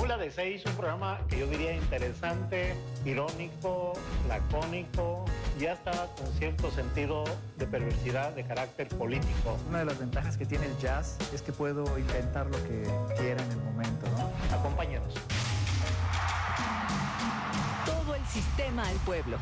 Brújula de 6, un programa que yo diría interesante, irónico, lacónico y hasta con cierto sentido de perversidad de carácter político. Una de las ventajas que tiene el jazz es que puedo inventar lo que quiera en el momento, ¿no? Acompáñanos. Todo el sistema al pueblo.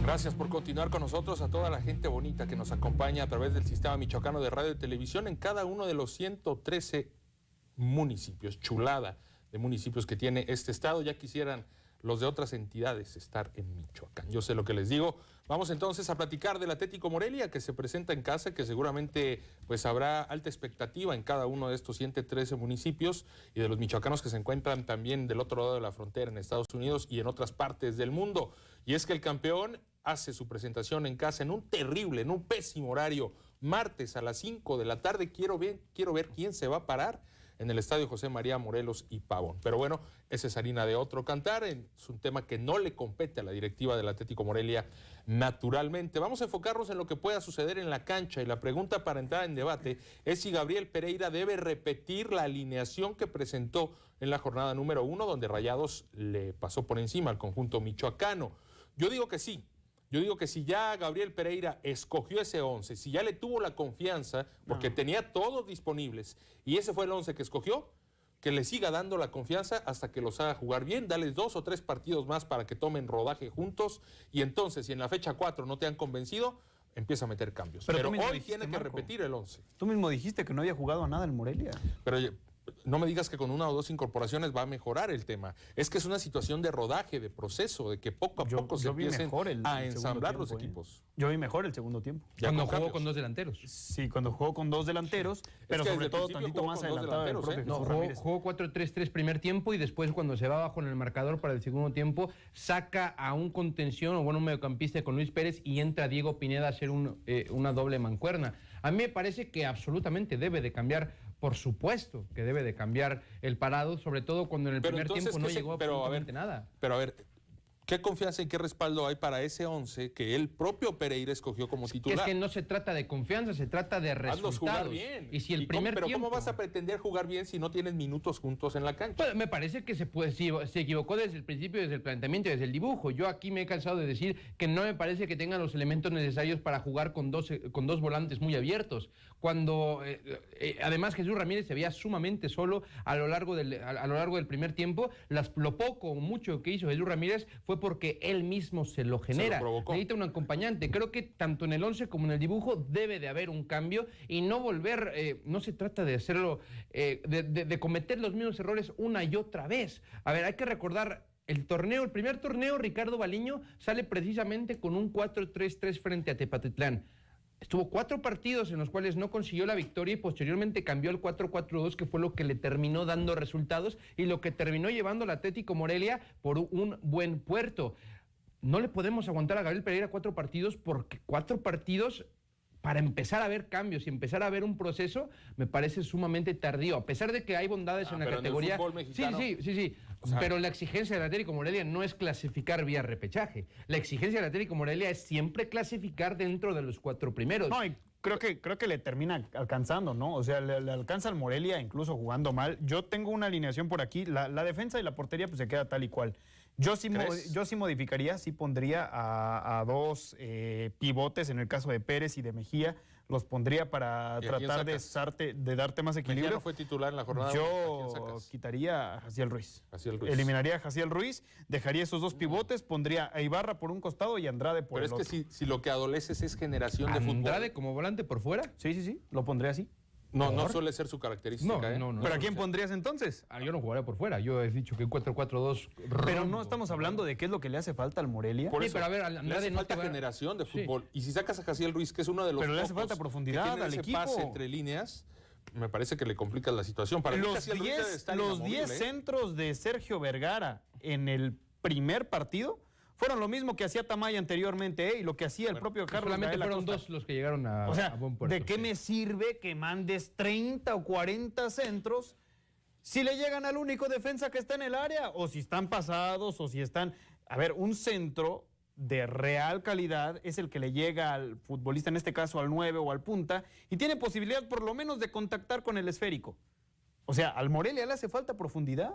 Gracias por continuar con nosotros, a toda la gente bonita que nos acompaña a través del Sistema Michoacano de Radio y Televisión en cada uno de los 113 municipios, chulada de municipios que tiene este estado. Ya quisieran los de otras entidades estar en Michoacán. Yo sé lo que les digo. Vamos entonces a platicar del Atlético Morelia, que se presenta en casa, que seguramente pues habrá alta expectativa en cada uno de estos 113 municipios y de los michoacanos que se encuentran también del otro lado de la frontera en Estados Unidos y en otras partes del mundo. Y es que el campeón hace su presentación en casa en un terrible, en un pésimo horario, martes a las 5 de la tarde. Quiero ver quién se va a parar en el estadio José María Morelos y Pavón. Pero bueno, esa es harina de otro cantar, es un tema que no le compete a la directiva del Atlético Morelia naturalmente. Vamos a enfocarnos en lo que pueda suceder en la cancha y la pregunta para entrar en debate es si Gabriel Pereira debe repetir la alineación que presentó en la jornada número 1, donde Rayados le pasó por encima al conjunto michoacano. Yo digo que sí. Yo digo que si ya Gabriel Pereira escogió ese 11, si ya le tuvo la confianza, porque tenía todos disponibles, y ese fue el 11 que escogió, que le siga dando la confianza hasta que los haga jugar bien, dale 2 o 3 partidos más para que tomen rodaje juntos, y entonces, si en la fecha 4 no te han convencido, empieza a meter cambios. Pero hoy tiene que repetir el 11. Tú mismo dijiste que no había jugado a nada el Morelia. Pero no me digas que con 1 o 2 incorporaciones va a mejorar el tema. Es que es una situación de rodaje, de proceso, de que poco a poco se empiecen a ensamblar los equipos. Yo vi mejor el segundo tiempo. Cuando jugó con 2 delanteros. Sí, cuando jugó con 2 delanteros, pero sobre todo tantito más adelantado del propio Jesús Ramírez. Jugó 4-3-3 primer tiempo y después cuando se va abajo en el marcador para el segundo tiempo, saca a un contención o un mediocampista con Luis Pérez y entra Diego Pineda a hacer una doble mancuerna. A mí me parece que absolutamente debe de cambiar, por supuesto que debe de cambiar el parado, sobre todo cuando en el primer tiempo no llegó absolutamente nada. Pero a ver, ¿qué confianza y qué respaldo hay para ese 11 que el propio Pereira escogió como titular? Es que no se trata de confianza, se trata de resultados. Jugar bien. Y si el primer pero tiempo... ¿cómo vas a pretender jugar bien si no tienes minutos juntos en la cancha? Pues me parece que se equivocó desde el principio, desde el planteamiento, desde el dibujo. Yo aquí me he cansado de decir que no me parece que tengan los elementos necesarios para jugar con dos volantes muy abiertos. Cuando además Jesús Ramírez se veía sumamente solo a lo largo del primer tiempo. Lo poco o mucho que hizo Jesús Ramírez fue porque él mismo se lo genera. Necesita un acompañante. Creo que tanto en el 11 como en el dibujo debe de haber un cambio y no volver, no se trata de hacerlo, de cometer los mismos errores una y otra vez. A ver, hay que recordar el primer torneo, Ricardo Baliño sale precisamente con un 4-3-3 frente a Tepatitlán. Estuvo 4 partidos en los cuales no consiguió la victoria y posteriormente cambió al 4-4-2, que fue lo que le terminó dando resultados y lo que terminó llevando al Atlético Morelia por un buen puerto. No le podemos aguantar a Gabriel Pereira 4 partidos porque 4 partidos para empezar a ver cambios y empezar a ver un proceso me parece sumamente tardío, a pesar de que hay bondades en la categoría. En el fútbol mexicano, sí. O sea, pero la exigencia del Atlético Morelia no es clasificar vía repechaje. La exigencia del Atlético Morelia es siempre clasificar dentro de los 4 primeros. No, y creo que le termina alcanzando, ¿no? O sea, le alcanza al Morelia incluso jugando mal. Yo tengo una alineación por aquí. La defensa y la portería pues se queda tal y cual. Yo sí modificaría, sí pondría a 2 pivotes en el caso de Pérez y de Mejía. Los pondría para tratar de darte más equilibrio. Mejía no fue titular en la jornada. Yo quitaría a Jaciel Ruiz. Eliminaría a Jaciel Ruiz, dejaría esos 2 pivotes, pondría a Ibarra por un costado y a Andrade por el otro. Pero es que si lo que adoleces es generación de fútbol. ¿Andrade como volante por fuera? Sí, lo pondría así. No suele ser su característica. No. ¿Pero a quién pondrías entonces? Yo no jugaría por fuera. Yo he dicho que 4-4-2. Pero no estamos hablando de qué es lo que le hace falta al Morelia. Por eso, pero a ver, le hace falta generación de fútbol. Y si sacas a Jaciel Ruiz, que es uno de los pero le hace falta profundidad al equipo. Pase entre líneas, me parece que le complicas la situación. Para los 10 centros de Sergio Vergara en el primer partido fueron lo mismo que hacía Tamaya anteriormente, y lo que hacía el propio Carlos solamente Gael fueron Acosta. 2 los que llegaron a buen puerto. ¿De qué me sirve que mandes 30 o 40 centros si le llegan al único defensa que está en el área? O si están pasados, o si están... A ver, un centro de real calidad es el que le llega al futbolista, en este caso al 9 o al punta, y tiene posibilidad por lo menos de contactar con el esférico. O sea, al Morelia le hace falta profundidad.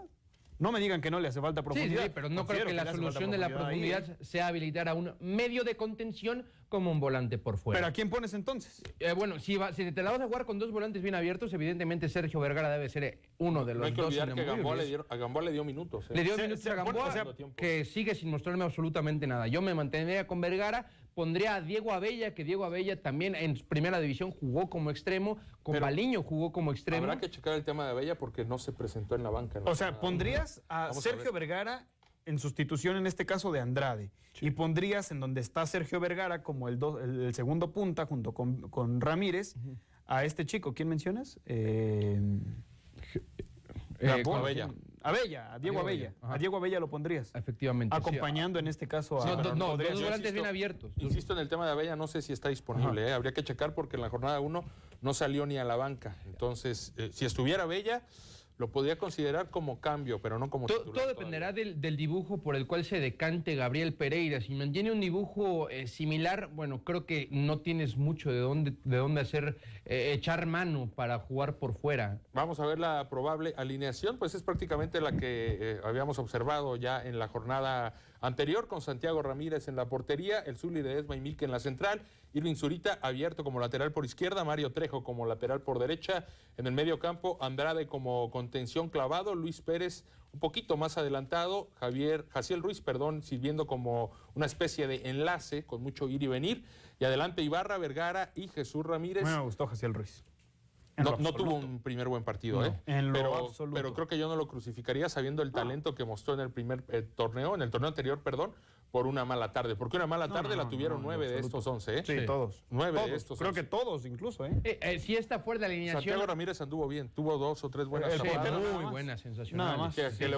No me digan que no le hace falta profundidad. Sí, pero no creo que la solución de la profundidad sea habilitar a un medio de contención como un volante por fuera. ¿Pero a quién pones entonces? Bueno, si te la vas a jugar con dos volantes bien abiertos, evidentemente Sergio Vergara debe ser uno de los dos. No hay que olvidar que a Gamboa le dio minutos. Le dio minutos a Gamboa, que sigue sin mostrarme absolutamente nada. Yo me mantendría con Vergara, pondría a Diego Abella, que Diego Abella también en primera división jugó como extremo, con Baliño jugó como extremo. Habrá que checar el tema de Abella porque no se presentó en la banca. O sea, pondrías a Sergio Vergara en sustitución, en este caso, de Andrade. Sí. Y pondrías en donde está Sergio Vergara como el segundo punta junto con Ramírez a este chico. ¿Quién mencionas? Abella. Abella, a Diego Abella. A Diego Abella lo pondrías. Efectivamente. Acompañando en este caso a... No, dos volantes bien abiertos. Insisto en el tema de Abella, no sé si está disponible. Habría que checar porque en la jornada 1 no salió ni a la banca. Entonces, si estuviera Abella, lo podría considerar como cambio, pero no como titular. Todo dependerá del dibujo por el cual se decante Gabriel Pereira. Si mantiene un dibujo similar, bueno, creo que no tienes mucho de dónde hacer, echar mano para jugar por fuera. Vamos a ver la probable alineación, pues es prácticamente la que habíamos observado ya en la jornada anterior, con Santiago Ramírez en la portería, el Zuli de Esma y Milke en la central, Irving Zurita abierto como lateral por izquierda, Mario Trejo como lateral por derecha, en el medio campo Andrade como contención clavado, Luis Pérez un poquito más adelantado, Jaciel Ruiz, sirviendo como una especie de enlace con mucho ir y venir, y adelante Ibarra, Vergara y Jesús Ramírez. Me gustó Jaciel Ruiz. No tuvo un primer buen partido, pero creo que yo no lo crucificaría sabiendo el talento que mostró en el primer torneo, en el torneo anterior, por una mala tarde. Porque una mala tarde la tuvieron 9 de estos 11, ¿eh? Sí, todos. 9 de estos 11. Creo que todos, incluso, si esta fuera de alineación... Santiago Ramírez anduvo bien, tuvo 2 o 3 buenas tapadas. Muy buena sensación. Nada más. Que le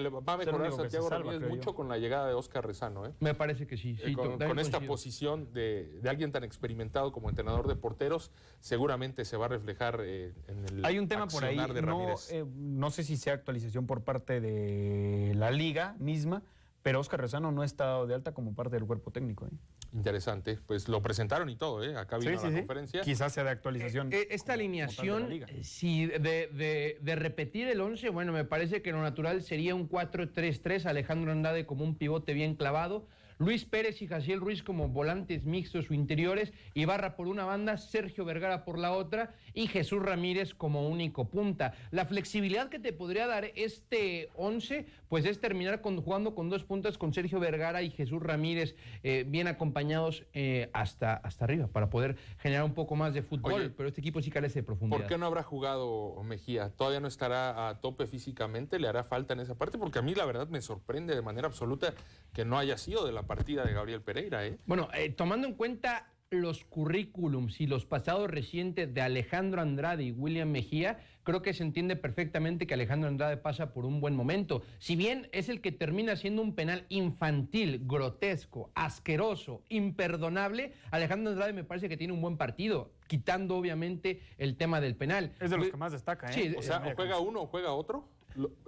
va a mejorar Santiago Ramírez mucho con la llegada de Oscar Rezano, ¿eh? Me parece que sí. Con esta posición de alguien tan experimentado como entrenador de porteros, seguramente se va a reflejar en el Hay un tema por ahí, de Ramírez. No sé si sea actualización por parte de la liga misma, pero Oscar Rezano no ha estado de alta como parte del cuerpo técnico. Interesante, pues lo presentaron y todo, acá vino la conferencia. Quizás sea de actualización. Esta alineación, si de repetir el 11, bueno, me parece que lo natural sería un 4-3-3, Alejandro Andrade como un pivote bien clavado, Luis Pérez y Jaciel Ruiz como volantes mixtos o interiores, Ibarra por una banda, Sergio Vergara por la otra y Jesús Ramírez como único punta. La flexibilidad que te podría dar este 11, pues es terminar jugando con dos puntas con Sergio Vergara y Jesús Ramírez bien acompañados hasta arriba para poder generar un poco más de fútbol. Oye, pero este equipo sí carece de profundidad. ¿Por qué no habrá jugado Mejía? ¿Todavía no estará a tope físicamente? ¿Le hará falta en esa parte? Porque a mí la verdad me sorprende de manera absoluta que no haya sido de la partida de Gabriel Pereira. Bueno, tomando en cuenta los currículums y los pasados recientes de Alejandro Andrade y William Mejía, creo que se entiende perfectamente que Alejandro Andrade pasa por un buen momento. Si bien es el que termina siendo un penal infantil, grotesco, asqueroso, imperdonable, Alejandro Andrade me parece que tiene un buen partido, quitando obviamente el tema del penal. Es de los que más destaca, Sí, o sea, o juega uno o juega otro.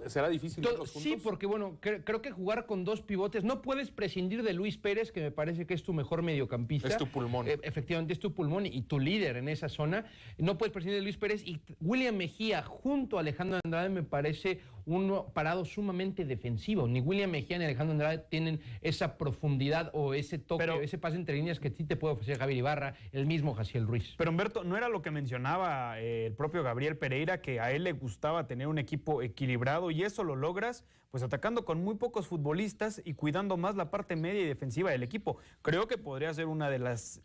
¿Será difícil verlos juntos? Sí, porque bueno, creo que jugar con dos pivotes, no puedes prescindir de Luis Pérez, que me parece que es tu mejor mediocampista. Es tu pulmón. Efectivamente, es tu pulmón y tu líder en esa zona. No puedes prescindir de Luis Pérez y William Mejía junto a Alejandro Andrade me parece un parado sumamente defensivo. Ni William Mejía ni Alejandro Andrade tienen esa profundidad o ese toque, ese pase entre líneas que sí te puede ofrecer Javier Ibarra, el mismo Jaciel Ruiz. Pero Humberto, ¿no era lo que mencionaba el propio Gabriel Pereira, que a él le gustaba tener un equipo equilibrado? Y eso lo logras pues atacando con muy pocos futbolistas y cuidando más la parte media y defensiva del equipo. Creo que podría ser una de las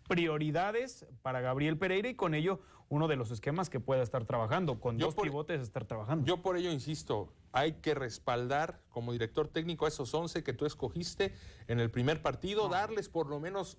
prioridades para Gabriel Pereira y con ello uno de los esquemas que pueda estar trabajando, con dos pivotes estar trabajando. Yo por ello insisto, hay que respaldar como director técnico a esos 11 que tú escogiste en el primer partido, darles por lo menos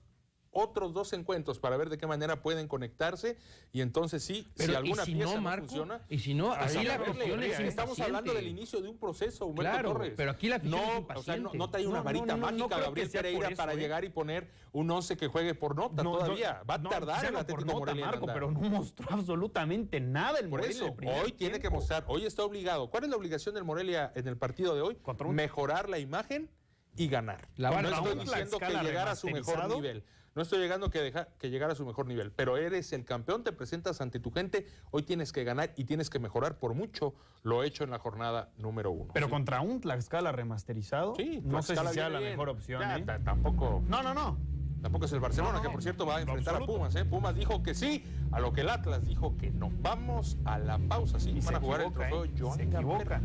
otros 2 encuentros para ver de qué manera pueden conectarse y entonces sí, pero si alguna pieza no funciona, y si no, así la afición es estamos hablando del inicio de un proceso, Humberto Torres. Pero aquí la afición es impaciente. O sea, no trae una varita mágica Gabriel Pereira para llegar y poner un 11 que juegue por nota todavía. Va a tardar el Atlético Morelia, Marco, pero no mostró absolutamente nada el Morelia. Por eso, hoy tiene que mostrar, hoy está obligado. ¿Cuál es la obligación del Morelia en el partido de hoy? Mejorar la imagen y ganar. La No barra, estoy un diciendo que Tlaxcala llegara a su mejor remasterizado. nivel. No estoy llegando que llegara a su mejor nivel, pero eres el campeón, te presentas ante tu gente, hoy tienes que ganar y tienes que mejorar por mucho lo hecho en la jornada número 1. Pero contra un Tlaxcala remasterizado, sí, no sé si Tlaxcala sea viene la bien. mejor opción. Ya, ¿eh? Tampoco es el Barcelona, No, que por cierto va a enfrentar absoluto. a Pumas. Pumas dijo que sí, a lo que el Atlas dijo que no. Vamos a la pausa, sí, Y van se a jugar equivoca, el trofeo Joan se equivoca. Gamper.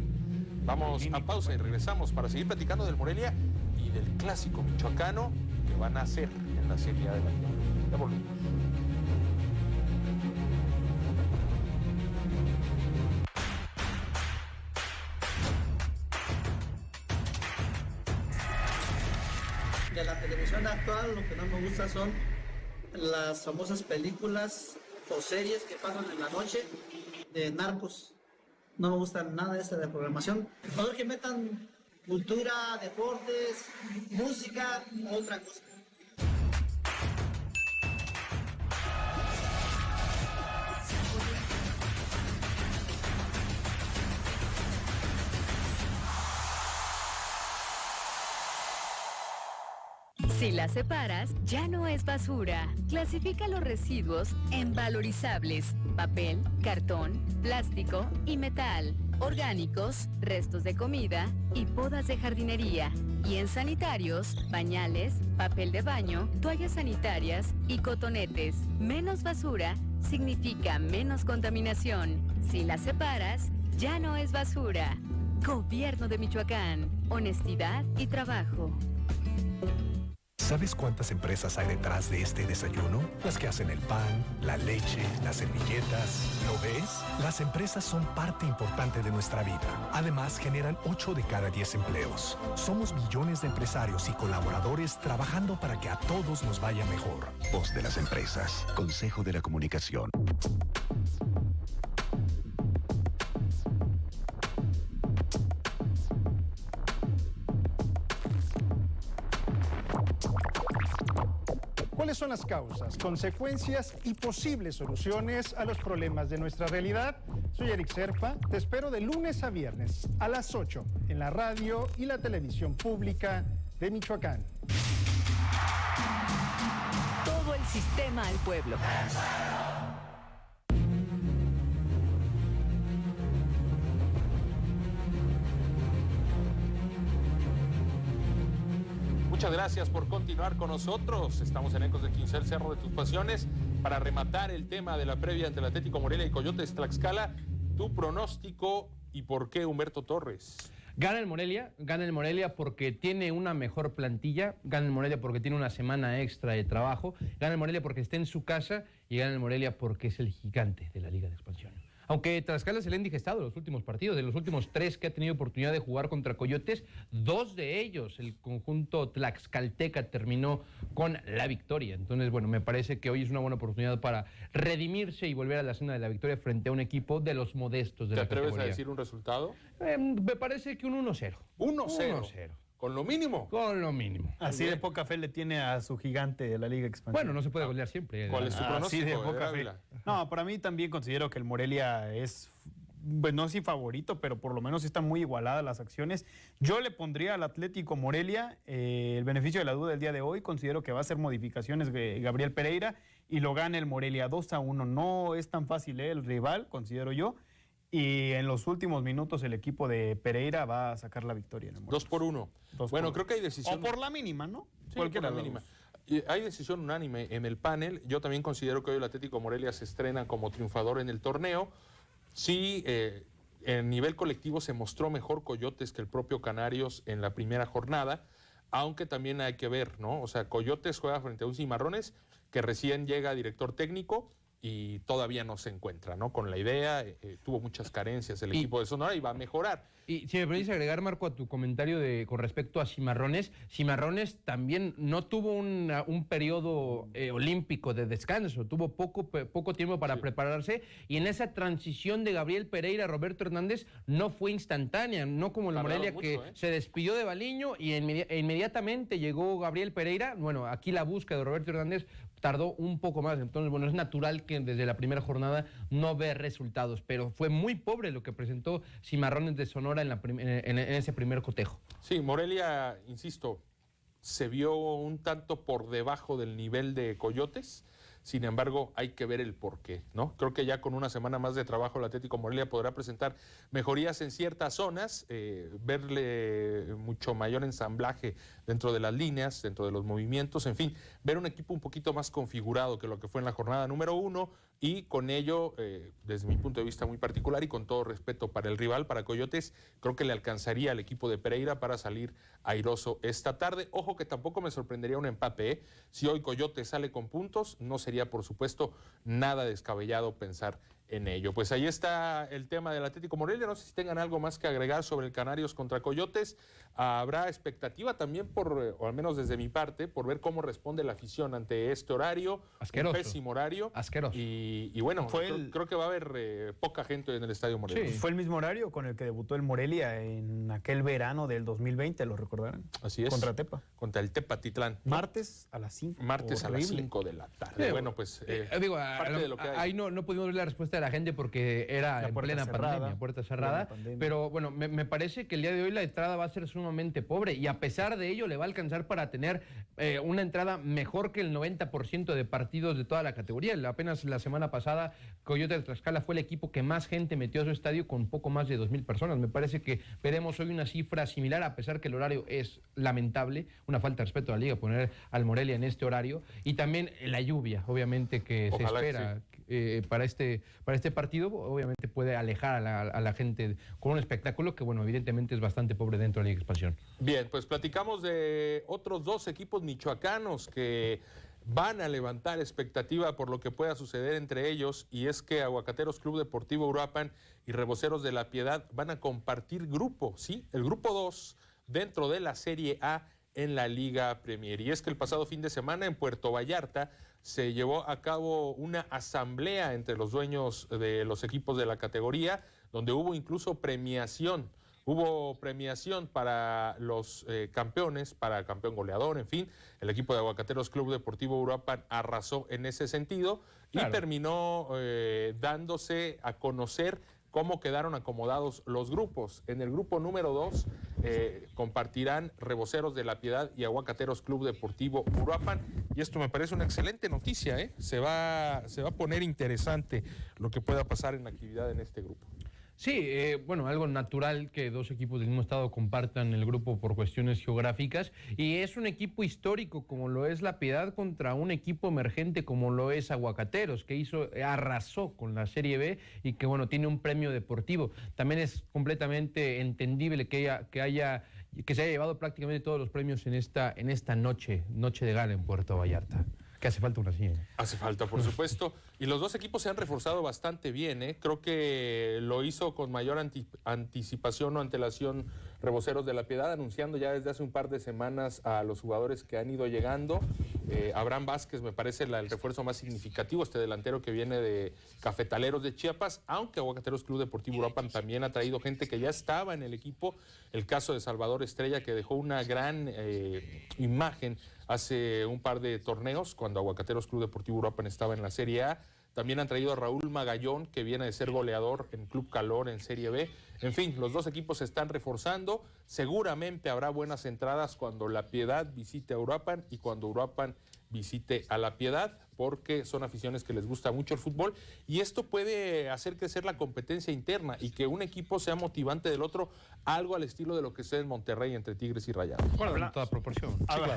Vamos a Clínico, pausa y regresamos para seguir platicando del Morelia y del clásico michoacano que van a hacer en la Serie A de la Liga. Ya volvemos. De la televisión actual, lo que no me gusta son las famosas películas o series que pasan en la noche de narcos. No me gusta nada esa de programación. Mejor que metan cultura, deportes, música, otra cosa. Si las separas, ya no es basura. Clasifica los residuos en valorizables: papel, cartón, plástico y metal, orgánicos, restos de comida y podas de jardinería. Y en sanitarios, pañales, papel de baño, toallas sanitarias y cotonetes. Menos basura significa menos contaminación. Si las separas, ya no es basura. Gobierno de Michoacán. Honestidad y trabajo. ¿Sabes cuántas empresas hay detrás de este desayuno? Las que hacen el pan, la leche, las servilletas. ¿Lo ves? Las empresas son parte importante de nuestra vida. Además, generan 8 de cada 10 empleos. Somos millones de empresarios y colaboradores trabajando para que a todos nos vaya mejor. Voz de las empresas. Consejo de la Comunicación. ¿Cuáles son las causas, consecuencias y posibles soluciones a los problemas de nuestra realidad? Soy Eric Serpa, te espero de lunes a viernes a las 8 en la radio y la televisión pública de Michoacán. Todo el sistema al pueblo. Muchas gracias por continuar con nosotros. Estamos en Ecos de Quinceo, el Cerro de tus Pasiones, para rematar el tema de la previa entre el Atlético Morelia y Coyotes Tlaxcala. Tu pronóstico y por qué, Humberto Torres. Gana el Morelia porque tiene una mejor plantilla, gana el Morelia porque tiene una semana extra de trabajo, gana el Morelia porque está en su casa y gana el Morelia porque es el gigante de la Liga de Expansión. Aunque Tlaxcala se le ha indigestado los últimos partidos, de los últimos 3 que ha tenido oportunidad de jugar contra Coyotes, 2 de ellos, el conjunto tlaxcalteca terminó con la victoria. Entonces, bueno, me parece que hoy es una buena oportunidad para redimirse y volver a la senda de la victoria frente a un equipo de los modestos de la categoría. ¿Te atreves a decir un resultado? Me parece que un 1-0. 1-0. ¿Con lo mínimo? Con lo mínimo. Así de poca fe le tiene a su gigante de la Liga Expansión. Bueno, no se puede golear siempre. ¿Cuál es tu pronóstico, Así de poca fe. Ávila? No, para mí también considero que el Morelia es, pues no sé si favorito, pero por lo menos están muy igualadas las acciones. Yo le pondría al Atlético Morelia el beneficio de la duda del día de hoy. Considero que va a hacer modificaciones Gabriel Pereira y lo gana el Morelia 2-1. No es tan fácil el rival, considero yo. Y en los últimos minutos el equipo de Pereira va a sacar la victoria. 2-1. Bueno, creo que hay decisión. O por la mínima, ¿no? Sí, Cualquiera por la de mínima. los. Y hay decisión unánime en el panel. Yo también considero que hoy el Atlético Morelia se estrena como triunfador en el torneo. Sí, en nivel colectivo se mostró mejor Coyotes que el propio Canarios en la primera jornada, aunque también hay que ver, ¿no? O sea, Coyotes juega frente a un Cimarrones que recién llega director técnico y todavía no se encuentra, ¿no? Con la idea, tuvo muchas carencias el equipo de Sonora y va a mejorar. Y si me permites agregar, Marco, a tu comentario con respecto a Cimarrones, Cimarrones también no tuvo un periodo olímpico de descanso, tuvo poco tiempo para prepararse, y en esa transición de Gabriel Pereira a Roberto Hernández no fue instantánea, no como el Morelia mucho, que se despidió de Baliño y inmediatamente llegó Gabriel Pereira. Bueno, aquí la búsqueda de Roberto Hernández tardó un poco más, entonces bueno, es natural que que desde la primera jornada no ve resultados, pero fue muy pobre lo que presentó Cimarrones de Sonora en ese primer cotejo. Sí, Morelia, insisto, se vio un tanto por debajo del nivel de Coyotes. Sin embargo, hay que ver el porqué, ¿no? Creo que ya con una semana más de trabajo el Atlético Morelia podrá presentar mejorías en ciertas zonas, verle mucho mayor ensamblaje dentro de las líneas, dentro de los movimientos, en fin, ver un equipo un poquito más configurado que lo que fue en la jornada número 1 y con ello, desde mi punto de vista muy particular y con todo respeto para el rival, para Coyotes, creo que le alcanzaría al equipo de Pereira para salir airoso esta tarde. Ojo que tampoco me sorprendería un empate, ¿eh? Si hoy Coyotes sale con puntos, no sería por supuesto nada descabellado pensar en ello. Pues ahí está el tema del Atlético Morelia. No sé si tengan algo más que agregar sobre el Canarios contra Coyotes. Habrá expectativa también o al menos desde mi parte, por ver cómo responde la afición ante este horario. Asqueroso. Un pésimo horario. Asqueroso. Y bueno, creo que va a haber poca gente en el Estadio Morelia. Sí. Fue el mismo horario con el que debutó el Morelia en aquel verano del 20mente, ¿lo recordarán? Así es. Contra Tepa. Contra el Tepatitlán. Martes a las 5. Martes a las 5 de la tarde. Bueno, pues parte de lo que hay. Ahí no pudimos ver la respuesta de la gente porque era en plena pandemia, puerta cerrada. Pero bueno, me parece que el día de hoy la entrada va a ser sumamente pobre y a pesar de ello le va a alcanzar para tener una entrada mejor que el 90% de partidos de toda la categoría. Apenas la semana pasada Coyotes de Tlaxcala fue el equipo que más gente metió a su estadio con poco más de 2,000 personas. Me parece que veremos hoy una cifra similar, a pesar que el horario es lamentable, una falta de respeto a la liga poner al Morelia en este horario, y también la lluvia, obviamente, que se espera para este partido, obviamente puede alejar a la gente con un espectáculo que, bueno, evidentemente es bastante pobre dentro de la Liga Expansión. Bien, pues platicamos de otros dos equipos michoacanos que van a levantar expectativa por lo que pueda suceder entre ellos, y es que Aguacateros Club Deportivo Uruapan y Reboceros de la Piedad van a compartir grupo, ¿sí? El grupo 2 dentro de la Serie A en la Liga Premier. Y es que el pasado fin de semana en Puerto Vallarta se llevó a cabo una asamblea entre los dueños de los equipos de la categoría, donde hubo incluso premiación. Hubo premiación para los campeones, para campeón goleador, en fin. El equipo de Aguacateros Club Deportivo Uruapan arrasó en ese sentido y terminó dándose a conocer cómo quedaron acomodados los grupos. En el grupo número 2 compartirán Reboceros de la Piedad y Aguacateros Club Deportivo Uruapan. Y esto me parece una excelente noticia, ¿eh? Se va a poner interesante lo que pueda pasar en la actividad en este grupo. Sí, bueno, algo natural que dos equipos del mismo estado compartan el grupo por cuestiones geográficas, y es un equipo histórico como lo es La Piedad contra un equipo emergente como lo es Aguacateros, que arrasó con la Serie B y que, bueno, tiene un premio deportivo. También es completamente entendible que se haya llevado prácticamente todos los premios en esta noche de gala en Puerto Vallarta. Que hace falta una así. Hace falta, por supuesto. Y los dos equipos se han reforzado bastante bien, ¿eh? Creo que lo hizo con mayor anticipación o antelación Reboceros de la Piedad, anunciando ya desde hace un par de semanas a los jugadores que han ido llegando. Abraham Vázquez me parece el refuerzo más significativo, este delantero que viene de Cafetaleros de Chiapas, aunque Aguacateros Club Deportivo Uruapan también ha traído gente que ya estaba en el equipo. El caso de Salvador Estrella, que dejó una gran imagen hace un par de torneos, cuando Aguacateros Club Deportivo Uruapan estaba en la Serie A. También han traído a Raúl Magallón, que viene de ser goleador en Club Calor en Serie B. En fin, los dos equipos se están reforzando. Seguramente habrá buenas entradas cuando La Piedad visite a Uruapan y cuando Uruapan visite a La Piedad, porque son aficiones que les gusta mucho el fútbol, y esto puede hacer crecer la competencia interna y que un equipo sea motivante del otro, algo al estilo de lo que sea en Monterrey entre Tigres y Rayados. Bueno, en toda proporción. Sí, claro.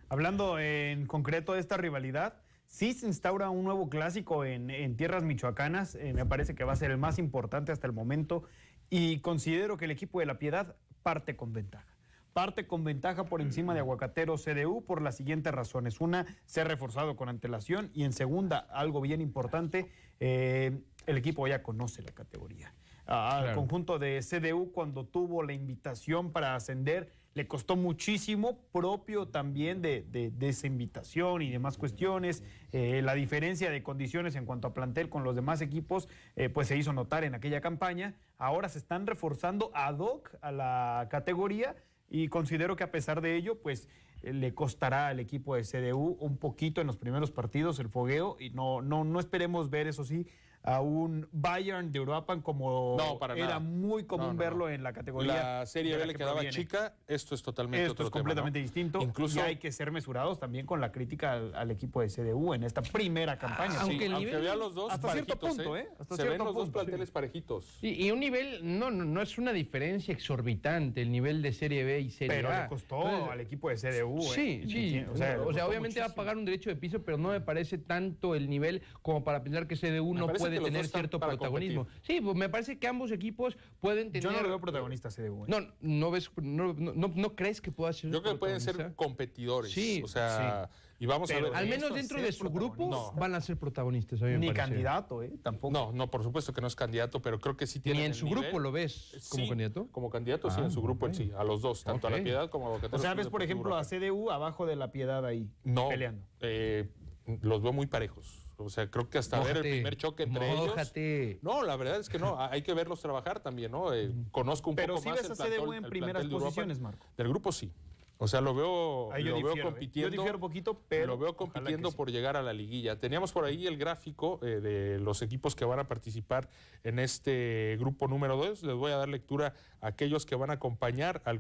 Hablando en concreto de esta rivalidad, sí se instaura un nuevo clásico en tierras michoacanas. Me parece que va a ser el más importante hasta el momento, y considero que el equipo de La Piedad parte con ventaja. Parte con ventaja por encima de Aguacateros CDU por las siguientes razones. Una, se ha reforzado con antelación, y en segunda, algo bien importante, el equipo ya conoce la categoría. Al conjunto de CDU, cuando tuvo la invitación para ascender, le costó muchísimo, propio también de esa invitación y demás cuestiones. La diferencia de condiciones en cuanto a plantel con los demás equipos, pues se hizo notar en aquella campaña. Ahora se están reforzando ad hoc a la categoría, y considero que a pesar de ello, pues le costará al equipo de CDU un poquito en los primeros partidos el fogueo y no esperemos ver, eso sí, a un Bayern de Uruapan como era muy común verlo en la categoría. La Serie B le quedaba chica, esto es totalmente otro tema. Esto es completamente distinto. Incluso, y hay que ser mesurados también con la crítica al equipo de CDU en esta primera campaña. Aunque vean los dos hasta cierto punto, hasta se ven los dos planteles parejitos. Y un nivel, no es una diferencia exorbitante el nivel de Serie B y Serie A. Pero le costó al equipo de CDU. Sí. O sea obviamente va a pagar un derecho de piso, pero no me parece tanto el nivel como para pensar que CDU no puede tener cierto protagonismo. Sí, pues me parece que ambos equipos pueden tener... Yo no lo veo protagonista CDU. ¿No crees que pueda ser? Yo creo que pueden ser competidores. Sí. O sea, y vamos a ver. Al menos dentro de su grupo van a ser protagonistas. Ni candidato, tampoco. No, por supuesto que no es candidato, pero creo que sí tiene. ¿Ni en su grupo lo ves como candidato? Como candidato, sí, en su grupo en sí, a los dos, tanto a La Piedad como a Bocateros. O sea, ves, por ejemplo, a CDU abajo de La Piedad ahí, peleando. Los veo muy parejos. O sea, creo que hasta ver el primer choque entre ellos. No, la verdad es que no. Hay que verlos trabajar también, ¿no? Conozco un poco más el plantel. Pero sí ves a CDU en primeras posiciones, Marco. Del grupo sí. O sea, lo veo compitiendo. Yo difiero un poquito, pero lo veo compitiendo por llegar a la liguilla. Teníamos por ahí el gráfico de los equipos que van a participar en este grupo número 2. Les voy a dar lectura a aquellos que van a acompañar a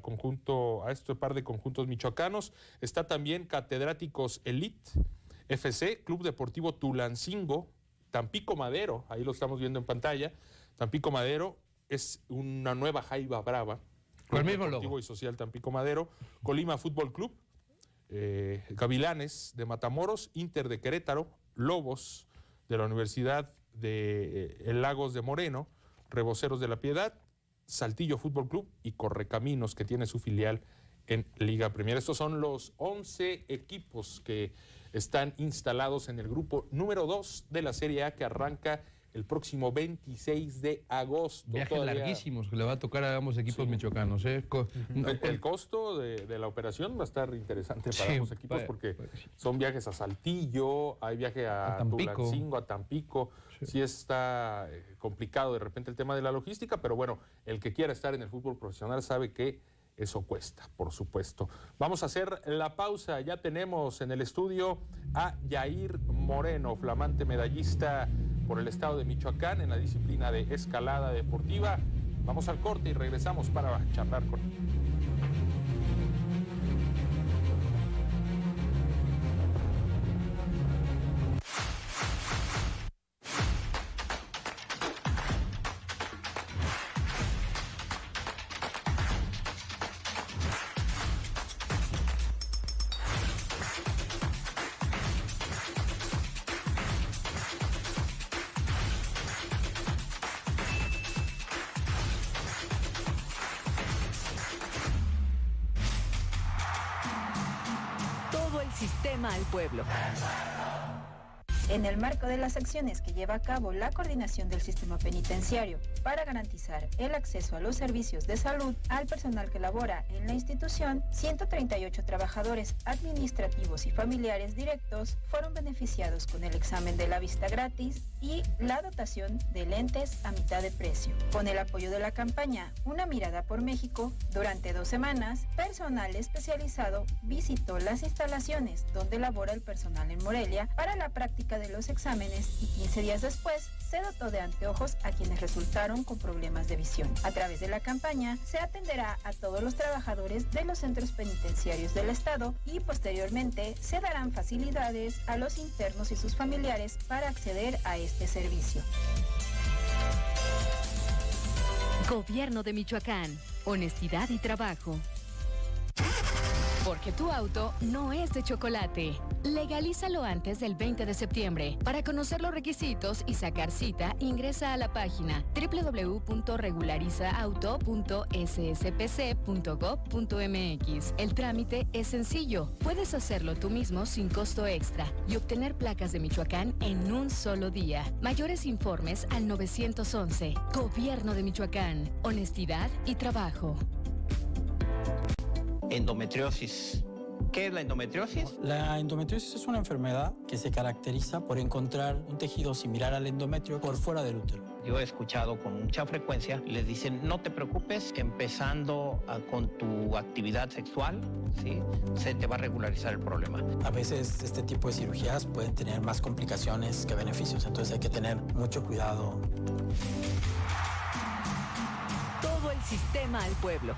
este par de conjuntos michoacanos. Está también Catedráticos Elite, FC, Club Deportivo Tulancingo, Tampico Madero, ahí lo estamos viendo en pantalla. Tampico Madero es una nueva Jaiba Brava. Con el mismo Deportivo logo. Y Social Tampico Madero, Colima Fútbol Club, Gavilanes de Matamoros, Inter de Querétaro, Lobos de la Universidad de Lagos de Moreno, Reboceros de La Piedad, Saltillo Fútbol Club y Correcaminos, que tiene su filial en Liga Premier. Estos son los 11 equipos que están instalados en el grupo número 2 de la Serie A, que arranca el próximo 26 de agosto. Viajes larguísimos que le va a tocar a ambos equipos michoacanos. El costo de la operación va a estar interesante para ambos equipos porque son viajes a Saltillo, hay viaje a Tulancingo, a Tampico. Sí está complicado de repente el tema de la logística, pero bueno, el que quiera estar en el fútbol profesional sabe que eso cuesta, por supuesto. Vamos a hacer la pausa. Ya tenemos en el estudio a Yair Moreno, flamante medallista por el estado de Michoacán en la disciplina de escalada deportiva. Vamos al corte y regresamos para charlar con él. Sistema al pueblo. En el marco de las acciones que lleva a cabo la coordinación del sistema penitenciario para garantizar el acceso a los servicios de salud al personal que labora en la institución, 138 trabajadores administrativos y familiares directos fueron beneficiados con el examen de la vista gratis y la dotación de lentes a mitad de precio. Con el apoyo de la campaña Una Mirada por México, durante 2 semanas, personal especializado visitó las instalaciones donde labora el personal en Morelia para la práctica de los exámenes y 15 días después se dotó de anteojos a quienes resultaron con problemas de visión. A través de la campaña se atenderá a todos los trabajadores de los centros penitenciarios del estado y posteriormente se darán facilidades a los internos y sus familiares para acceder a este servicio. Gobierno de Michoacán. Honestidad y trabajo. Porque tu auto no es de chocolate. Legalízalo antes del 20 de septiembre. Para conocer los requisitos y sacar cita, ingresa a la página www.regularizauto.sspc.gov.mx. El trámite es sencillo. Puedes hacerlo tú mismo sin costo extra y obtener placas de Michoacán en un solo día. Mayores informes al 911. Gobierno de Michoacán. Honestidad y trabajo. Endometriosis, ¿Qué es la endometriosis? La endometriosis es una enfermedad que se caracteriza por encontrar un tejido similar al endometrio por fuera del útero. Yo he escuchado con mucha frecuencia, les dicen, no te preocupes, empezando con tu actividad sexual, ¿sí? Se te va a regularizar el problema. A veces este tipo de cirugías pueden tener más complicaciones que beneficios, entonces hay que tener mucho cuidado. Todo el sistema al pueblo.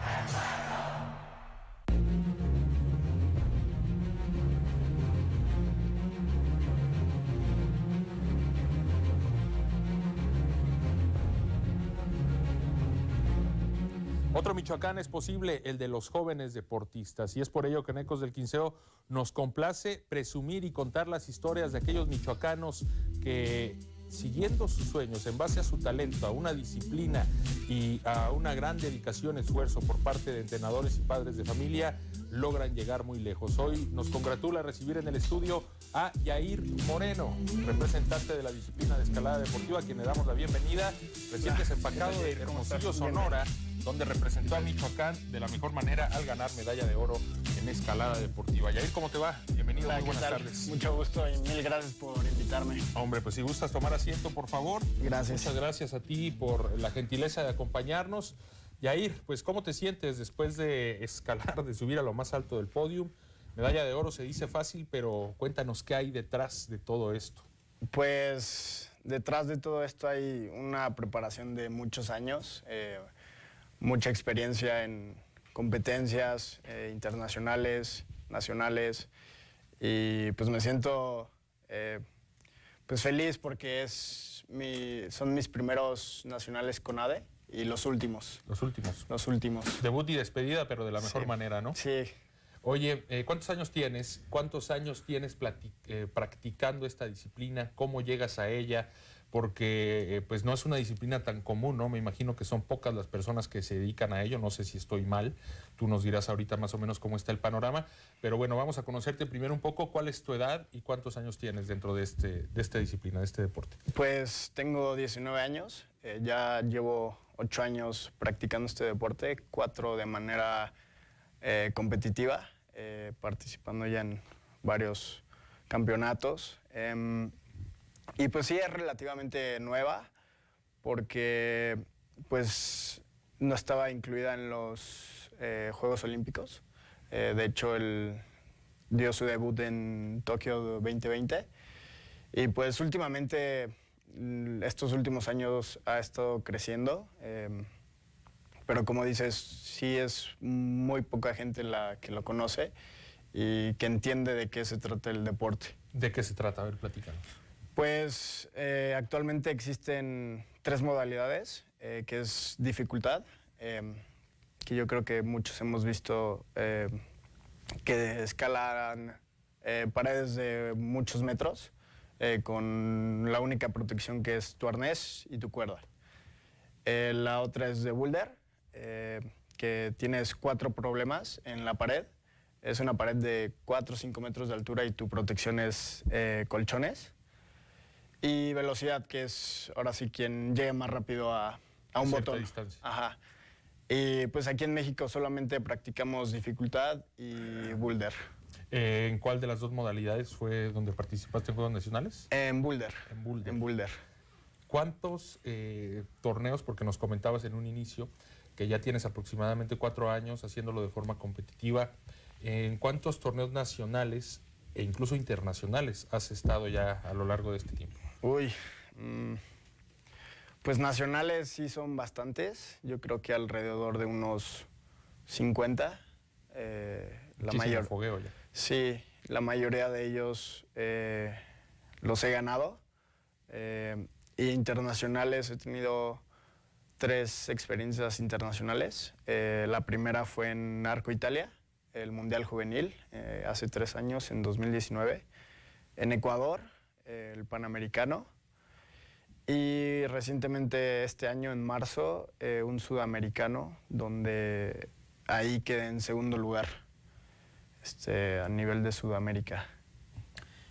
Otro Michoacán es posible, el de los jóvenes deportistas, y es por ello que en Ecos del Quinceo nos complace presumir y contar las historias de aquellos michoacanos que, siguiendo sus sueños, en base a su talento, a una disciplina y a una gran dedicación, esfuerzo por parte de entrenadores y padres de familia, logran llegar muy lejos. Hoy nos congratula recibir en el estudio a Yair Moreno, representante de la disciplina de escalada deportiva, a quien le damos la bienvenida, recién desempacado de Hermosillo, Sonora, donde representó a Michoacán de la mejor manera al ganar medalla de oro en escalada deportiva. Yair, ¿cómo te va? Bienvenido, muy buenas tardes. Mucho gusto y mil gracias por invitarme. Hombre, pues si gustas tomar asiento, por favor. Gracias. Muchas gracias a ti por la gentileza de acompañarnos. Yair, pues ¿cómo te sientes después de escalar, de subir a lo más alto del podio? Medalla de oro se dice fácil, pero cuéntanos qué hay detrás de todo esto. Pues detrás de todo esto hay una preparación de muchos años, mucha experiencia en competencias internacionales, nacionales, y pues me siento pues feliz porque son mis primeros nacionales con ADE y los últimos. Los últimos. Los últimos. Debut y despedida, pero de la mejor manera, ¿no? Sí. Oye, ¿cuántos años tienes? ¿Cuántos años tienes practicando esta disciplina? ¿Cómo llegas a ella? Porque pues no es una disciplina tan común, ¿no? Me imagino que son pocas las personas que se dedican a ello. No sé si estoy mal. Tú nos dirás ahorita más o menos cómo está el panorama. Pero bueno, vamos a conocerte primero un poco. ¿Cuál es tu edad y cuántos años tienes dentro de esta disciplina, de este deporte? Pues tengo 19 años. Ya llevo 8 años practicando este deporte, 4 de manera competitiva, participando ya en varios campeonatos. Y pues sí, es relativamente nueva porque pues no estaba incluida en los Juegos Olímpicos. De hecho, dio su debut en Tokio 2020. Y pues últimamente, estos últimos años ha estado creciendo. Pero como dices, sí es muy poca gente la que lo conoce y que entiende de qué se trata el deporte. ¿De qué se trata? A ver, platícanos. Pues actualmente existen 3 modalidades, que es dificultad, que yo creo que muchos hemos visto que escalan paredes de muchos metros con la única protección que es tu arnés y tu cuerda. La otra es de boulder, que tienes 4 problemas en la pared. Es una pared de 4 o 5 metros de altura y tu protección es colchones. Y velocidad, que es ahora sí quien llegue más rápido a un botón. Distancia. Ajá. Y pues aquí en México solamente practicamos dificultad y boulder. ¿En cuál de las 2 modalidades fue donde participaste en Juegos Nacionales? En boulder. En boulder. En boulder. ¿Cuántos torneos, porque nos comentabas en un inicio que ya tienes aproximadamente 4 años haciéndolo de forma competitiva, en cuántos torneos nacionales e incluso internacionales has estado ya a lo largo de este tiempo? Uy, pues nacionales sí son bastantes, yo creo que alrededor de unos 50. La mayor fogueo ya. Sí, la mayoría de ellos los he ganado. Y internacionales he tenido 3 experiencias internacionales. La primera fue en Arco Italia, el Mundial Juvenil, hace 3 años, en 2019. En Ecuador, el Panamericano. Y recientemente este año, en marzo, un sudamericano, donde ahí quedé en segundo lugar a nivel de Sudamérica.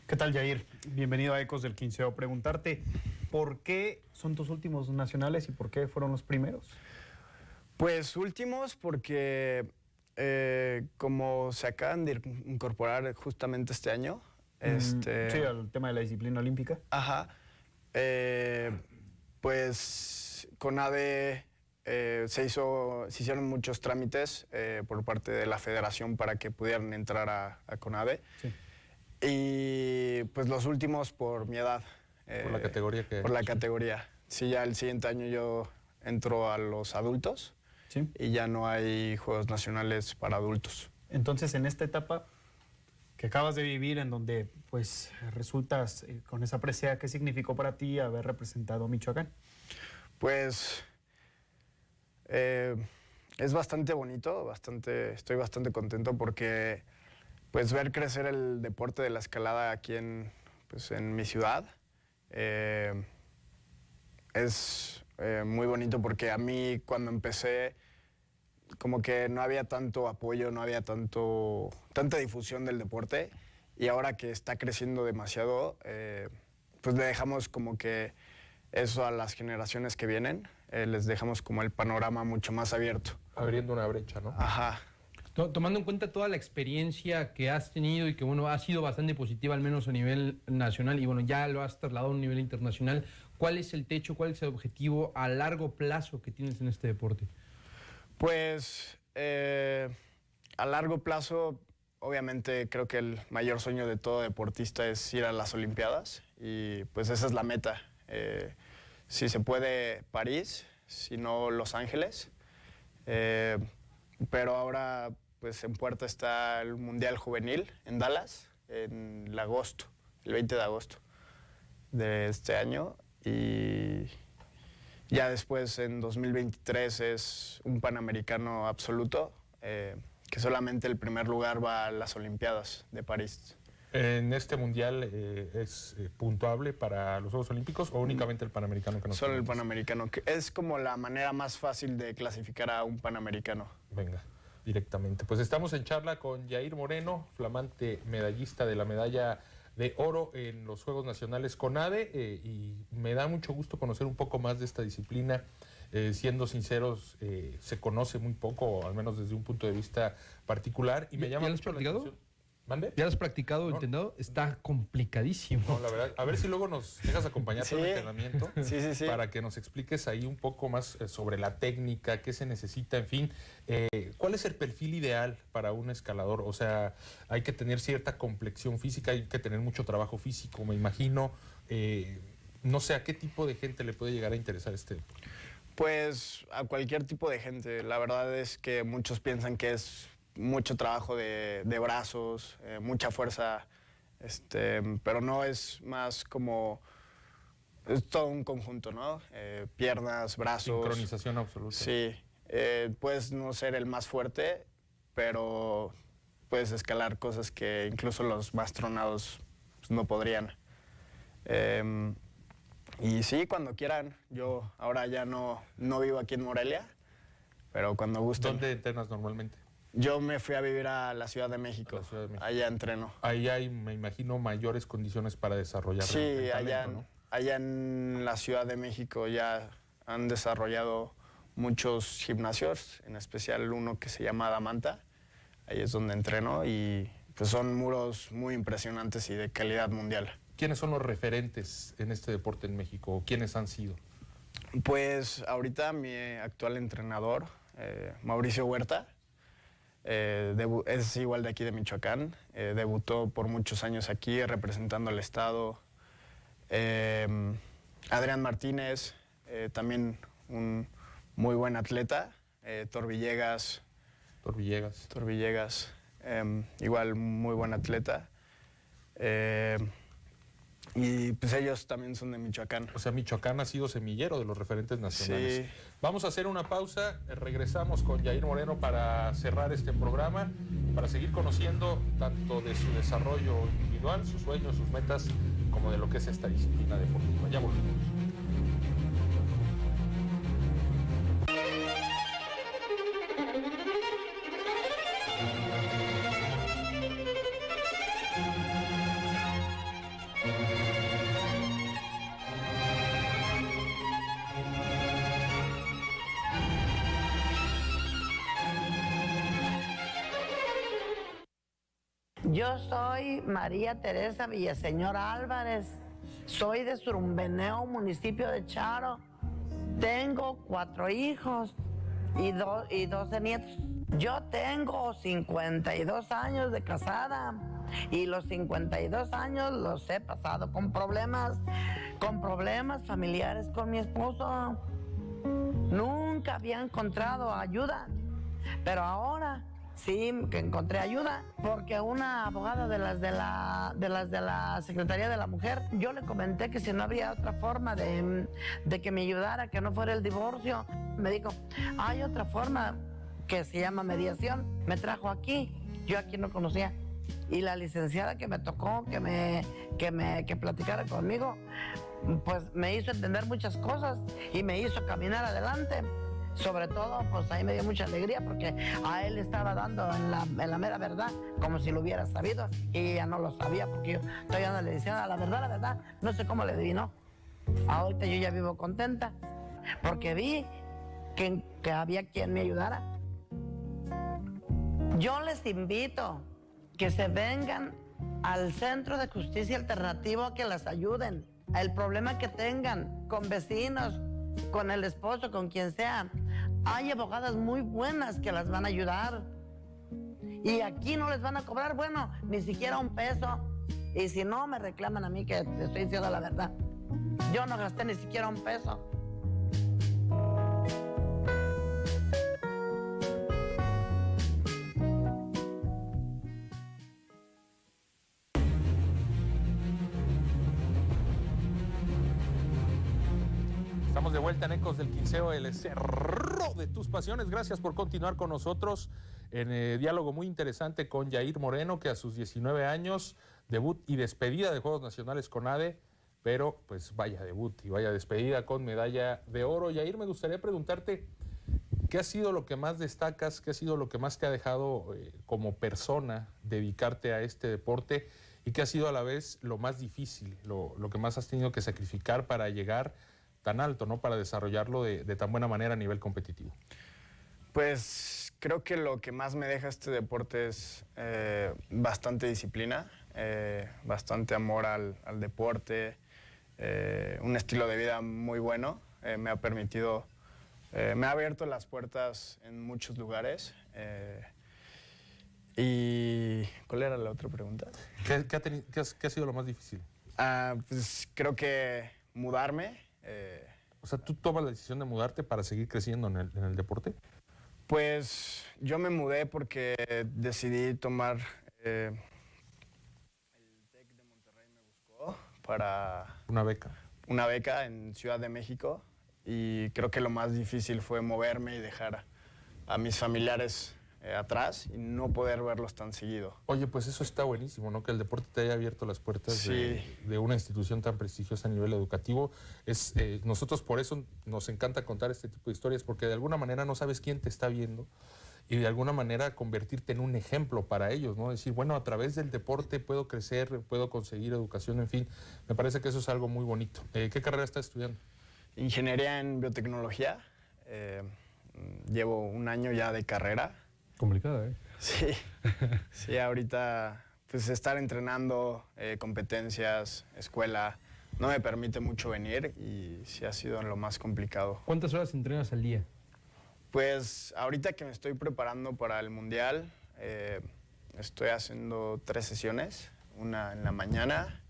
¿Qué tal, Yair? Bienvenido a Ecos del Quinceo. Preguntarte, ¿por qué son tus últimos nacionales y por qué fueron los primeros? Pues últimos porque como se acaban de incorporar justamente este año. Sí, al tema de la disciplina olímpica. Ajá. Pues CONADE se hicieron muchos trámites por parte de la federación para que pudieran entrar a CONADE. Sí. Y pues los últimos por mi edad. ¿Por la categoría que? Por la categoría. Sí, ya el siguiente año yo entro a los adultos. Sí. Y ya no hay Juegos Nacionales para adultos. Entonces, en esta etapa que acabas de vivir, en donde pues resultas con esa presea, ¿qué significó para ti haber representado a Michoacán? Pues es bastante bonito, estoy bastante contento porque pues ver crecer el deporte de la escalada aquí en mi ciudad es muy bonito, porque a mí cuando empecé como que no había tanto apoyo, no había tanta difusión del deporte, y ahora que está creciendo demasiado, pues le dejamos como que eso a las generaciones que vienen, les dejamos como el panorama mucho más abierto. Abriendo una brecha, ¿no? Ajá. Tomando en cuenta toda la experiencia que has tenido y que, bueno, ha sido bastante positiva, al menos a nivel nacional, y bueno, ya lo has trasladado a un nivel internacional, ¿cuál es el techo, cuál es el objetivo a largo plazo que tienes en este deporte? Pues a largo plazo, obviamente creo que el mayor sueño de todo deportista es ir a las Olimpiadas, y pues esa es la meta. Si se puede, París, si no, Los Ángeles. Pero ahora pues en puerta está el Mundial Juvenil en Dallas, en el 20 de agosto de este año, y ya después en 2023 es un Panamericano absoluto, que solamente el primer lugar va a las Olimpiadas de París. ¿En este Mundial es puntuable para los Juegos Olímpicos o únicamente el Panamericano que nos Solo el Panamericano, que es como la manera más fácil de clasificar a un Panamericano. Venga, directamente. Pues estamos en charla con Yair Moreno, flamante medallista de la medalla de oro en los Juegos Nacionales CONADE, y me da mucho gusto conocer un poco más de esta disciplina. Siendo sinceros, se conoce muy poco, al menos desde un punto de vista particular, y me llama mucho la atención. ¿Mande? ¿Ya lo has practicado, intentado? Está complicadísimo. No, la verdad. A ver si luego nos dejas acompañar con el entrenamiento. Sí. Para que nos expliques ahí un poco más sobre la técnica, qué se necesita, en fin. ¿Cuál es el perfil ideal para un escalador? O sea, hay que tener cierta complexión física, hay que tener mucho trabajo físico, me imagino. No sé, ¿a qué tipo de gente le puede llegar a interesar este deporte? Pues a cualquier tipo de gente. La verdad es que muchos piensan que es mucho trabajo de brazos, mucha fuerza, pero no, es más como, es todo un conjunto, ¿no? Piernas, brazos. Sincronización absoluta. Sí, puedes no ser el más fuerte, pero puedes escalar cosas que incluso los más tronados pues, no podrían. Y sí, cuando quieran. Yo ahora ya no vivo aquí en Morelia, pero cuando gusten. ¿Dónde entrenas normalmente? Yo me fui a vivir a la Ciudad de México. Allá entreno. Ahí hay, me imagino, mayores condiciones para desarrollar. Sí, el talento, allá en la Ciudad de México ya han desarrollado muchos gimnasios, en especial uno que se llama Adamanta. Ahí es donde entreno, y pues son muros muy impresionantes y de calidad mundial. ¿Quiénes son los referentes en este deporte en México? ¿Quiénes han sido? Pues ahorita mi actual entrenador, Mauricio Huerta, es igual de aquí de Michoacán, debutó por muchos años aquí representando al estado. Adrián Martínez, también un muy buen atleta. Thor Villegas, igual muy buen atleta. Y pues ellos también son de Michoacán. O sea, Michoacán ha sido semillero de los referentes nacionales. Sí. Vamos a hacer una pausa, regresamos con Yair Moreno para cerrar este programa, para seguir conociendo tanto de su desarrollo individual, sus sueños, sus metas, como de lo que es esta disciplina deportiva. Ya volvemos. Yo soy María Teresa Villaseñor Álvarez. Soy de Surumbeneo, municipio de Charo. Tengo 4 hijos y 12 nietos. Yo tengo 52 años de casada y los 52 años los he pasado con problemas familiares con mi esposo. Nunca había encontrado ayuda, pero ahora sí que encontré ayuda, porque una abogada de las de la Secretaría de la Mujer, yo le comenté que si no había otra forma de que me ayudara, que no fuera el divorcio. Me dijo, hay otra forma que se llama mediación. Me trajo aquí, yo aquí no conocía. Y la licenciada que me tocó, que platicara conmigo, pues me hizo entender muchas cosas y me hizo caminar adelante. Sobre todo, pues ahí me dio mucha alegría porque a él estaba dando en la mera verdad, como si lo hubiera sabido, y ella no lo sabía porque yo todavía no le decía la verdad, no sé cómo le adivinó. Ahorita yo ya vivo contenta porque vi que había quien me ayudara. Yo les invito que se vengan al Centro de Justicia Alternativo a que las ayuden. El problema que tengan con vecinos, con el esposo, con quien sea, hay abogadas muy buenas que las van a ayudar. Y aquí no les van a cobrar, bueno, ni siquiera un peso. Y si no, me reclaman a mí que te estoy diciendo la verdad. Yo no gasté ni siquiera un peso. Estamos de vuelta en Ecos del Quinceo, el cerro de tus pasiones. Gracias por continuar con nosotros en diálogo muy interesante con Yair Moreno, que a sus 19 años, debut y despedida de Juegos Nacionales con ADE, pero pues vaya debut y vaya despedida con medalla de oro. Yair, me gustaría preguntarte, ¿qué ha sido lo que más destacas? ¿Qué ha sido lo que más te ha dejado como persona dedicarte a este deporte? ¿Y qué ha sido a la vez lo más difícil, lo que más has tenido que sacrificar para llegar tan alto, ¿no? Para desarrollarlo de tan buena manera a nivel competitivo. Pues creo que lo que más me deja este deporte es bastante disciplina, bastante amor al deporte, un estilo de vida muy bueno. Me ha permitido, me ha abierto las puertas en muchos lugares. ¿Y cuál era la otra pregunta? ¿Qué ha sido lo más difícil? Pues creo que mudarme. O sea, ¿tú tomas la decisión de mudarte para seguir creciendo en el deporte? Pues yo me mudé porque decidí tomar el TEC de Monterrey me buscó para una beca en Ciudad de México, y creo que lo más difícil fue moverme y dejar a mis familiares atrás y no poder verlos tan seguido. Oye, pues eso está buenísimo, ¿no? Que el deporte te haya abierto las puertas de una institución tan prestigiosa a nivel educativo. Nosotros por eso nos encanta contar este tipo de historias, porque de alguna manera no sabes quién te está viendo y de alguna manera convertirte en un ejemplo para ellos, ¿no? Decir, bueno, a través del deporte puedo crecer, puedo conseguir educación, en fin. Me parece que eso es algo muy bonito. ¿Qué carrera estás estudiando? Ingeniería en biotecnología. Llevo un año ya de carrera. Complicada, ¿eh? Sí, sí, ahorita pues estar entrenando, competencias, escuela, no me permite mucho venir y sí ha sido lo más complicado. ¿Cuántas horas entrenas al día? Pues ahorita que me estoy preparando para el Mundial, estoy haciendo 3 sesiones, una en la mañana,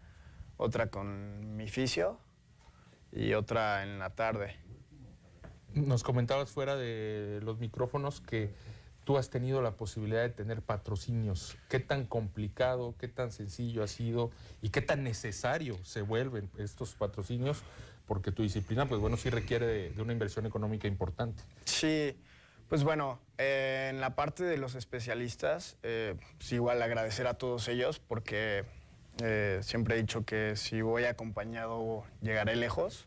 otra con mi fisio y otra en la tarde. Nos comentabas fuera de los micrófonos que tú has tenido la posibilidad de tener patrocinios. ¿Qué tan complicado, qué tan sencillo ha sido y qué tan necesario se vuelven estos patrocinios? Porque tu disciplina, pues bueno, sí requiere de una inversión económica importante. Sí, pues bueno, en la parte de los especialistas, pues igual agradecer a todos ellos porque siempre he dicho que si voy acompañado llegaré lejos.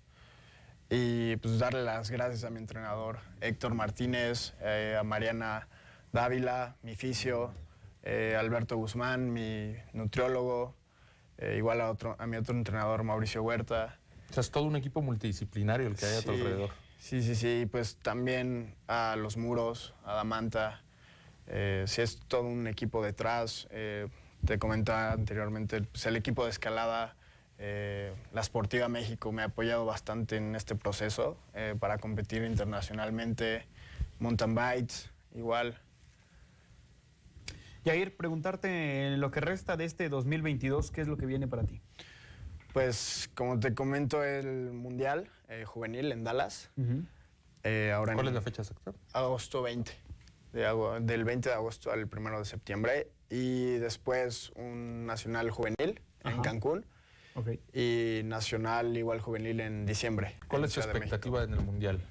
Y pues darle las gracias a mi entrenador Héctor Martínez, a Mariana Dávila, mi fisio, Alberto Guzmán, mi nutriólogo, igual a mi otro entrenador Mauricio Huerta. O sea, es todo un equipo multidisciplinario el que hay a tu alrededor. Sí, sí, sí, pues también a Los Muros, a Damanta, sí es todo un equipo detrás, te comentaba anteriormente, pues el equipo de escalada, la Sportiva México me ha apoyado bastante en este proceso para competir internacionalmente, mountain bikes, igual. Yair, preguntarte en lo que resta de este 2022, ¿qué es lo que viene para ti? Pues, como te comento, el Mundial Juvenil en Dallas. Ahora ¿Cuál es la fecha exacta? Agosto 20. Del 20 de agosto al 1 de septiembre. Y después un Nacional Juvenil en Cancún. Okay. Y Nacional igual Juvenil en diciembre. ¿Cuál es tu expectativa en el Mundial?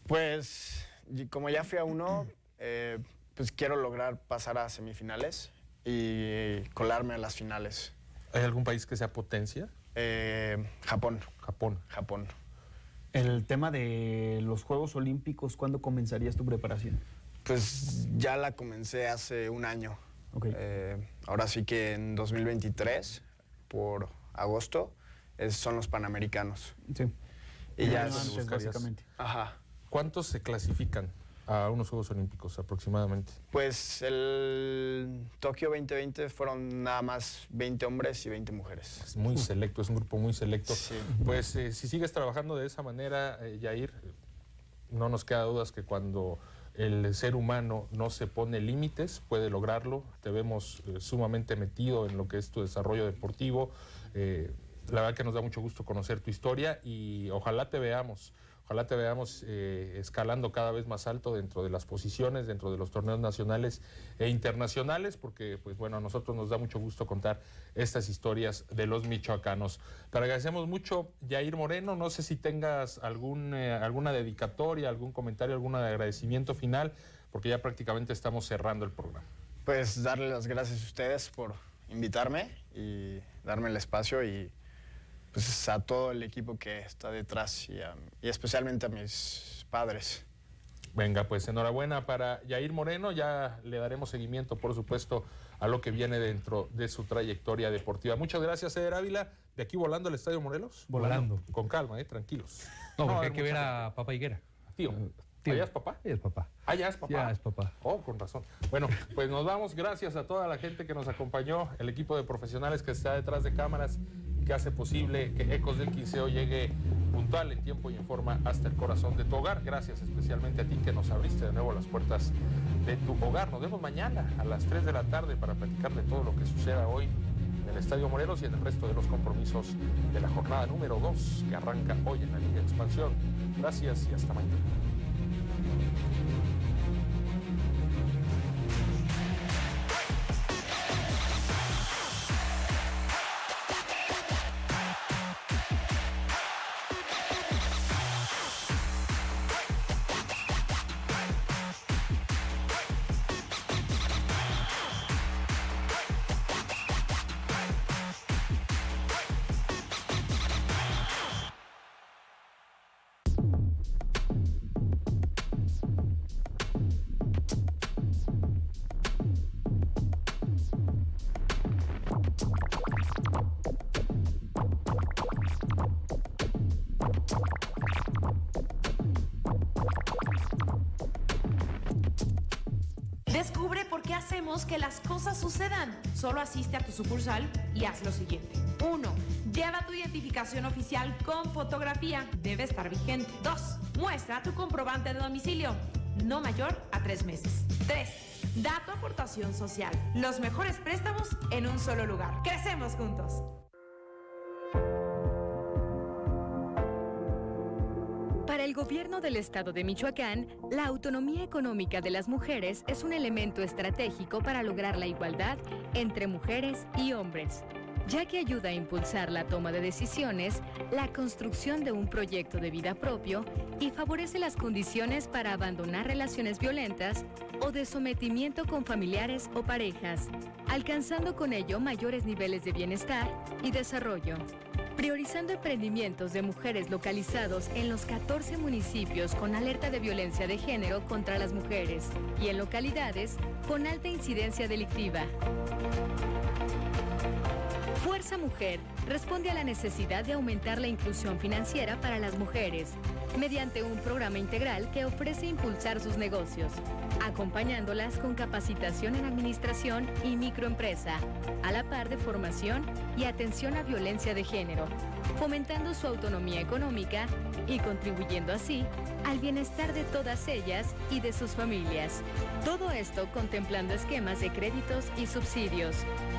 Pues, como ya fui a uno, pues quiero lograr pasar a semifinales y colarme a las finales. ¿Hay algún país que sea potencia? Japón. Japón. El tema de los Juegos Olímpicos, ¿cuándo comenzarías tu preparación? Pues ya la comencé hace un año. Okay. Ahora sí que en 2023, por agosto, son los Panamericanos. Sí. Y ya antes, básicamente. Ajá. ¿Cuántos se clasifican a unos Juegos Olímpicos aproximadamente? Pues el Tokio 2020 fueron nada más 20 hombres y 20 mujeres. Es muy selecto, es un grupo muy selecto. Sí. Pues si sigues trabajando de esa manera, Yair, no nos queda dudas que cuando el ser humano no se pone límites, puede lograrlo. Te vemos sumamente metido en lo que es tu desarrollo deportivo. La verdad que nos da mucho gusto conocer tu historia y ojalá te veamos escalando cada vez más alto dentro de las posiciones, dentro de los torneos nacionales e internacionales, porque pues bueno, a nosotros nos da mucho gusto contar estas historias de los michoacanos. Te agradecemos mucho, Yair Moreno. No sé si tengas alguna dedicatoria, algún comentario, algún agradecimiento final, porque ya prácticamente estamos cerrando el programa. Pues darle las gracias a ustedes por invitarme y darme el espacio y pues a todo el equipo que está detrás y especialmente a mis padres. Venga, pues enhorabuena para Yair Moreno. Ya le daremos seguimiento, por supuesto, a lo que viene dentro de su trayectoria deportiva. Muchas gracias, Eder Ávila. ¿De aquí volando al Estadio Morelos? Volando. Con calma, tranquilos. No, porque hay que ver a papá Higuera. Tío. ¿Ya es papá? Es papá. Ah, ya es papá. Ya es papá. Oh, con razón. Bueno, pues nos vamos. Gracias a toda la gente que nos acompañó, el equipo de profesionales que está detrás de cámaras y que hace posible que Ecos del Quinceo llegue puntual, en tiempo y en forma hasta el corazón de tu hogar. Gracias especialmente a ti que nos abriste de nuevo las puertas de tu hogar. Nos vemos mañana a las 3 de la tarde para platicar de todo lo que suceda hoy en el Estadio Morelos y en el resto de los compromisos de la jornada número 2 que arranca hoy en la Liga de Expansión. Gracias y hasta mañana. Descubre por qué hacemos que las cosas sucedan. Solo asiste a tu sucursal y haz lo siguiente. 1. Lleva tu identificación oficial con fotografía. Debe estar vigente. 2. Muestra tu comprobante de domicilio. No mayor a 3 meses. 3. Da tu aportación social. Los mejores préstamos en un solo lugar. ¡Crecemos juntos! Para el gobierno del estado de Michoacán, la autonomía económica de las mujeres es un elemento estratégico para lograr la igualdad entre mujeres y hombres, ya que ayuda a impulsar la toma de decisiones, la construcción de un proyecto de vida propio y favorece las condiciones para abandonar relaciones violentas o de sometimiento con familiares o parejas, alcanzando con ello mayores niveles de bienestar y desarrollo. Priorizando emprendimientos de mujeres localizados en los 14 municipios con alerta de violencia de género contra las mujeres y en localidades con alta incidencia delictiva. Fuerza Mujer responde a la necesidad de aumentar la inclusión financiera para las mujeres mediante un programa integral que ofrece impulsar sus negocios, acompañándolas con capacitación en administración y microempresa, a la par de formación y atención a violencia de género, fomentando su autonomía económica y contribuyendo así al bienestar de todas ellas y de sus familias. Todo esto contemplando esquemas de créditos y subsidios,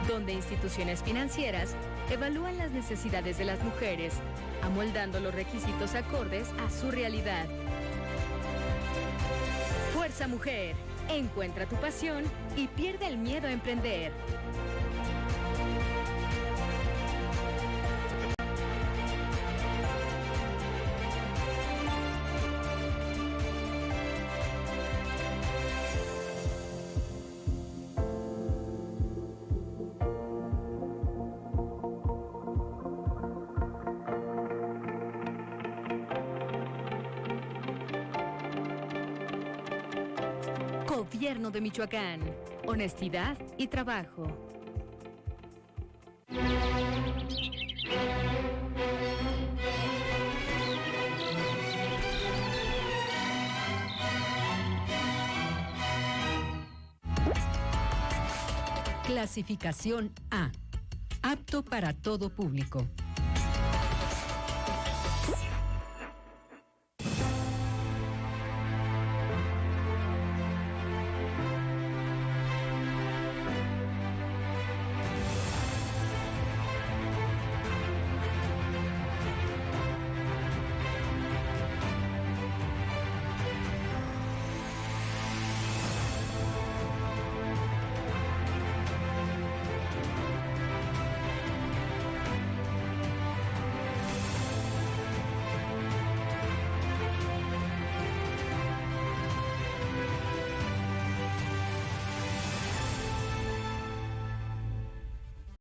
donde instituciones financieras evalúan las necesidades de las mujeres, amoldando los requisitos acordes a su realidad. Fuerza Mujer, encuentra tu pasión y pierde el miedo a emprender. Gobierno de Michoacán. Honestidad y trabajo. Clasificación A. Apto para todo público.